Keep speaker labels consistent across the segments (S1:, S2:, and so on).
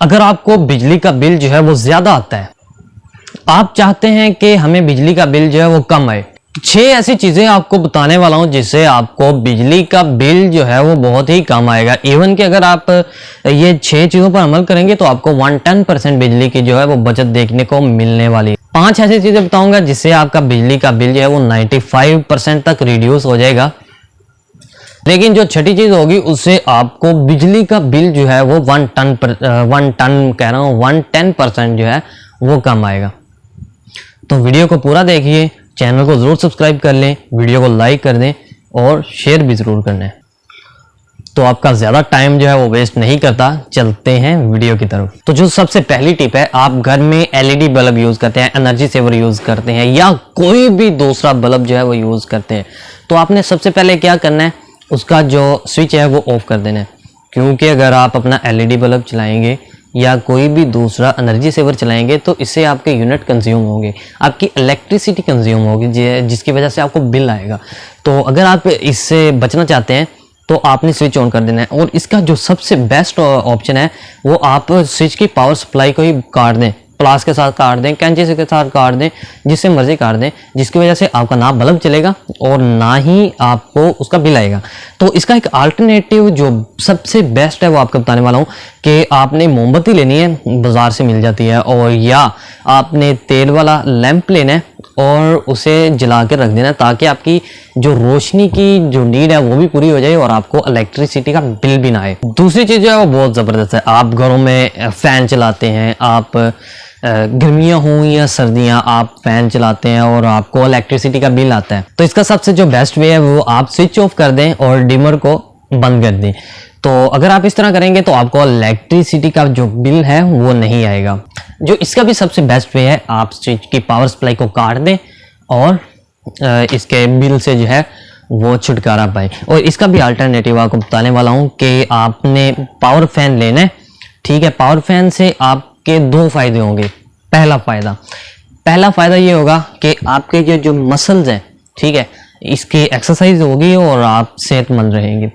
S1: अगर आपको बिजली का बिल जो है वो ज्यादा आता है, आप चाहते हैं कि हमें बिजली का बिल जो है वो कम आए, 6 ऐसी चीजें आपको बताने वाला हूं जिससे आपको बिजली का बिल जो है वो बहुत ही कम आएगा। इवन कि अगर आप ये 6 चीजों पर अमल करेंगे तो आपको 110% बिजली की जो है वो बचत देखने को मिलने वाली है। 5 ऐसी चीजें बताऊंगा जिससे आपका बिजली का बिल जो है वो 95% तक रिड्यूस हो जाएगा। लेकिन जो छठी चीज होगी उससे आपको बिजली का बिल जो है वो 110% जो है वो कम आएगा। तो वीडियो को पूरा देखिए, चैनल को जरूर सब्सक्राइब कर लें, वीडियो को लाइक कर दें और शेयर भी जरूर कर लें। तो आपका ज्यादा टाइम जो है वो वेस्ट नहीं करता, चलते हैं वीडियो की तरफ। तो जो सबसे पहली टिप है, आप घर में एलईडी बल्ब यूज करते हैं, एनर्जी सेवर यूज करते हैं या कोई भी दूसरा बल्ब जो है वो यूज करते हैं, तो आपने सबसे पहले क्या करना है, उसका जो स्विच है वो ऑफ कर देना है। क्योंकि अगर आप अपना एलईडी बल्ब चलाएंगे या कोई भी दूसरा एनर्जी सेवर चलाएंगे तो इससे आपके यूनिट कंज्यूम होंगे, आपकी इलेक्ट्रिसिटी कंज्यूम होगी, जिसकी वजह से आपको बिल आएगा। तो अगर आप इससे बचना चाहते हैं तो आपने स्विच ऑन कर देना है। और इसका जो सबसे बेस्ट ऑप्शन है वो आप स्विच की पावर सप्लाई को ही काट दें, प्लास के साथ काट दें, कैंची के साथ काट दें, जिससे मर्जी काट दें, जिसकी वजह से आपका ना बल्ब चलेगा और ना ही आपको उसका बिल आएगा। तो इसका एक अल्टरनेटिव जो सबसे बेस्ट है वो आपको बताने वाला हूँ कि आपने मोमबत्ती लेनी है, बाजार से मिल जाती है, और या आपने तेल वाला लैंप लेना है और उसे जला के रख देना ताकि आपकी जो रोशनी की जो नीड है वो भी पूरी हो जाए और आपको इलेक्ट्रिसिटी का बिल भी ना आए। दूसरी चीज जो है वो बहुत जबरदस्त है, आप घरों में फैन चलाते हैं, आप गर्मियां हो या सर्दियां आप फैन चलाते हैं और आपको इलेक्ट्रिसिटी का बिल आता है। तो इसका सबसे जो बेस्ट वे है वो आप स्विच ऑफ कर दें और डिमर को बंद कर दें। तो अगर आप इस तरह करेंगे तो आपको इलेक्ट्रिसिटी का जो बिल है वो नहीं आएगा। जो इसका भी सबसे बेस्ट वे है, आप स्विच की पावर सप्लाई को काट दें और इसके बिल से जो है वो छुटकारा पाए। और इसका भी अल्टरनेटिव आपको बताने वाला हूँ कि आपने पावर फैन लेना है, ठीक है। पावर फैन से आपके 2 फायदे होंगे। पहला फायदा ये होगा कि आपके जो मसल्स हैं, ठीक है, इसकी एक्सरसाइज होगी और आप सेहतमंद रहेंगे।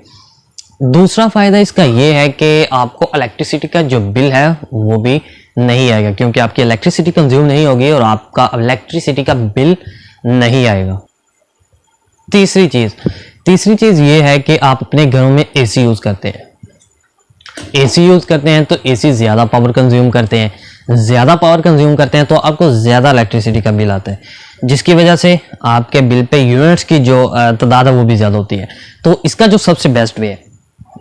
S1: दूसरा फायदा इसका ये है कि आपको इलेक्ट्रिसिटी का जो बिल है वो भी नहीं आएगा, क्योंकि आपकी इलेक्ट्रिसिटी कंज्यूम नहीं होगी और आपका इलेक्ट्रिसिटी का बिल नहीं आएगा। तीसरी चीज ये है कि आप अपने घरों में एसी यूज करते हैं। एसी यूज करते हैं तो एसी ज्यादा पावर कंज्यूम करते हैं, तो आपको ज्यादा इलेक्ट्रिसिटी का बिल आता है, जिसकी वजह से आपके बिल पे यूनिट्स की जो तादाद है वो भी ज्यादा होती है। तो इसका जो सबसे बेस्ट वे है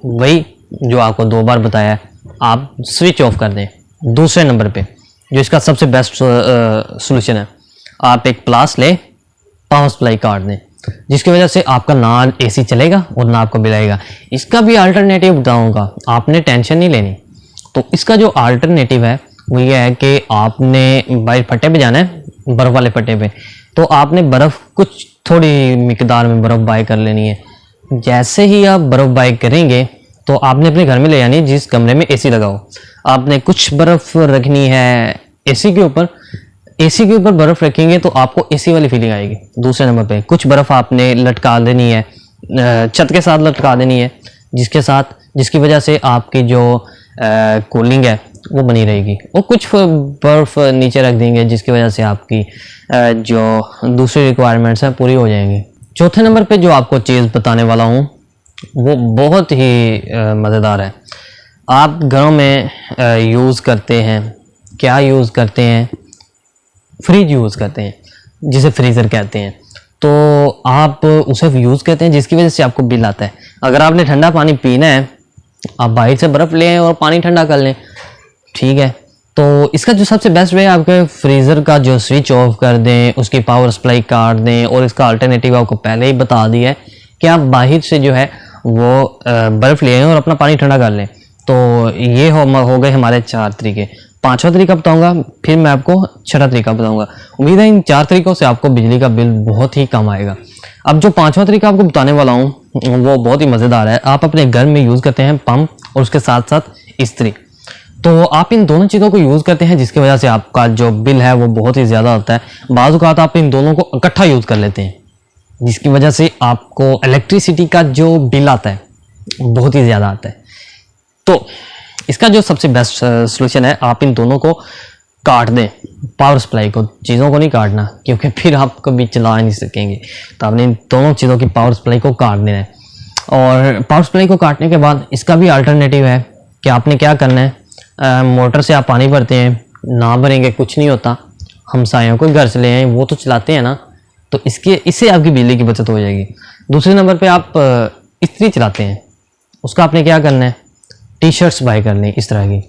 S1: वही जो आपको 2 बार बताया है, आप स्विच ऑफ कर दें। दूसरे नंबर पे जो इसका सबसे बेस्ट सोल्यूशन है, आप एक प्लास ले, पावर सप्लाई काट दें, जिसकी वजह से आपका ना एसी चलेगा और ना आपको बिल आएगा। इसका भी अल्टरनेटिव बताऊंगा, आपने टेंशन नहीं लेनी। तो इसका जो अल्टरनेटिव है वो ये है कि आपने बाहर फट्टे पे जाना है, बर्फ वाले फट्टे पे, तो आपने बर्फ कुछ थोड़ी मिकदार में बर्फ बाय कर लेनी है। जैसे ही आप बर्फ बाय करेंगे तो आपने अपने घर में ले जानी है जिस कमरे में एसी लगा हो। आपने कुछ बर्फ रखनी है एसी के ऊपर, बर्फ रखेंगे तो आपको एसी वाली फीलिंग आएगी। दूसरे नंबर पे कुछ बर्फ आपने लटका देनी है, छत के साथ लटका देनी है, जिसकी वजह से आपकी जो कूलिंग है वो बनी रहेगी। और कुछ बर्फ नीचे रख देंगे जिसकी वजह से आपकी जो दूसरी रिक्वायरमेंट्स हैं पूरी हो जाएंगी। चौथे नंबर पे जो आपको चीज़ बताने वाला हूँ वो बहुत ही मज़ेदार है। आप घरों में यूज़ करते हैं, क्या यूज़ करते हैं, फ्रिज यूज़ करते हैं, जिसे फ्रीज़र कहते हैं। तो आप उसे यूज़ करते हैं जिसकी वजह से आपको बिल आता है। अगर आपने ठंडा पानी पीना है, आप बाहर से बर्फ़ लें और पानी ठंडा कर लें, ठीक है। तो इसका जो सबसे बेस्ट वे है, आपके फ्रीज़र का जो स्विच ऑफ कर दें, उसकी पावर सप्लाई काट दें। और इसका अल्टरनेटिव आपको पहले ही बता दिया है कि आप बाहर से जो है वो बर्फ़ ले आएं और अपना पानी ठंडा कर लें। तो ये हो गए हमारे 4 तरीके। 5वां तरीका बताऊंगा, फिर मैं आपको 6वां तरीका बताऊंगा। उम्मीद है इन 4 तरीकों से आपको बिजली का बिल बहुत ही कम आएगा। अब जो 5वां तरीका आपको बताने वाला हूँ वो बहुत ही मज़ेदार है। आप अपने घर में यूज़ करते हैं पंप और उसके साथ साथ इस्त्री। तो आप इन दोनों चीज़ों को यूज़ करते हैं जिसकी वजह से आपका जो बिल है वो बहुत ही ज़्यादा होता है। बाज़ औक़ात आप इन दोनों को इकट्ठा यूज़ कर लेते हैं, जिसकी वजह से आपको इलेक्ट्रिसिटी का जो बिल आता है बहुत ही ज़्यादा आता है। तो इसका जो सबसे बेस्ट सोल्यूशन है, आप इन दोनों को काट दें, पावर सप्लाई को, चीज़ों को नहीं काटना क्योंकि फिर आप कभी चला नहीं सकेंगे। तो आपने इन दोनों चीज़ों की पावर सप्लाई को काट देना है। और पावर सप्लाई को काटने के बाद इसका भी अल्टरनेटिव है कि आपने क्या करना है, मोटर से आप पानी भरते हैं, ना भरेंगे कुछ नहीं होता, हमसायों को घर से ले आए वो तो चलाते हैं ना, तो इससे आपकी बिजली की बचत हो जाएगी। दूसरे नंबर पे आप इस्त्री चलाते हैं, उसका आपने क्या करना है, टी शर्ट्स बाय कर लें इस तरह की।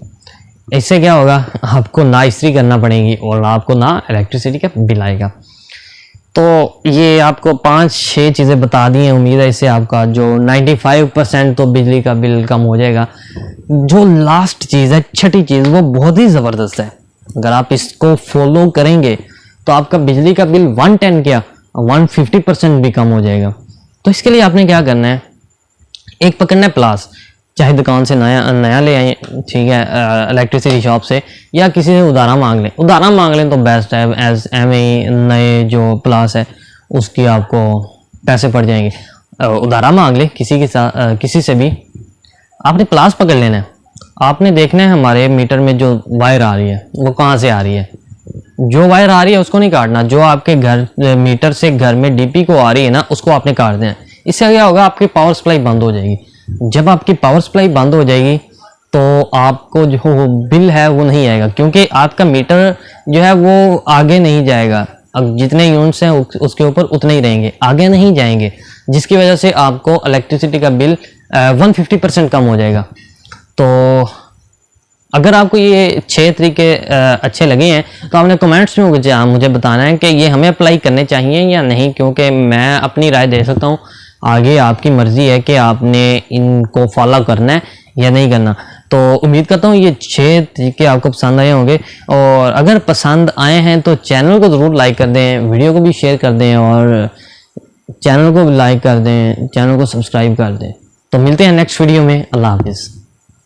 S1: इससे क्या होगा, आपको ना इस्त्री करना पड़ेगी और आपको ना इलेक्ट्रिसिटी का बिल आएगा। तो ये आपको 5-6 चीज़ें बता दी हैं, उम्मीद है इससे आपका जो 95% तो बिजली का बिल कम हो जाएगा। जो लास्ट चीज़ है, छठी चीज़, वो बहुत ही ज़बरदस्त है। अगर आप इसको फॉलो करेंगे तो आपका बिजली का बिल 110 क्या 150% भी कम हो जाएगा। तो इसके लिए आपने क्या करना है, एक पकड़ना है प्लास, चाहे दुकान से नया ले आए, ठीक है, इलेक्ट्रिसिटी शॉप से, या किसी से उधारा मांग लें। उधारा मांग लें तो बेस्ट है, एज नए जो प्लास है उसकी आपको पैसे पड़ जाएंगे। उधारा मांग लें किसी के साथ, किसी से भी। आपने प्लास पकड़ लेना है, आपने देखना है हमारे मीटर में जो वायर आ रही है वो कहाँ से आ रही है। जो वायर आ रही है उसको नहीं काटना, जो आपके घर मीटर से घर में डीपी को आ रही है ना, उसको आपने काट देना। इससे क्या होगा, आपकी पावर सप्लाई बंद हो जाएगी। जब आपकी पावर सप्लाई बंद हो जाएगी तो आपको जो बिल है वो नहीं आएगा, क्योंकि आपका मीटर जो है वो आगे नहीं जाएगा। अब जितने यूनिट्स हैं उसके ऊपर उतने ही रहेंगे, आगे नहीं जाएंगे, जिसकी वजह से आपको इलेक्ट्रिसिटी का बिल 150% कम हो जाएगा। तो अगर आपको ये 6 तरीके अच्छे लगे हैं तो आपने कमेंट्स में मुझे बताना है कि ये हमें अप्लाई करने चाहिए या नहीं, क्योंकि मैं अपनी राय दे सकता हूँ, आगे आपकी मर्ज़ी है कि आपने इनको फॉलो करना है या नहीं करना। तो उम्मीद करता हूँ ये 6 तरीके आपको पसंद आए होंगे, और अगर पसंद आए हैं तो चैनल को ज़रूर लाइक कर दें, वीडियो को भी शेयर कर दें, और चैनल को भी लाइक कर दें, चैनल को सब्सक्राइब कर दें। तो मिलते हैं नेक्स्ट वीडियो में। अल्लाह हाफिज़।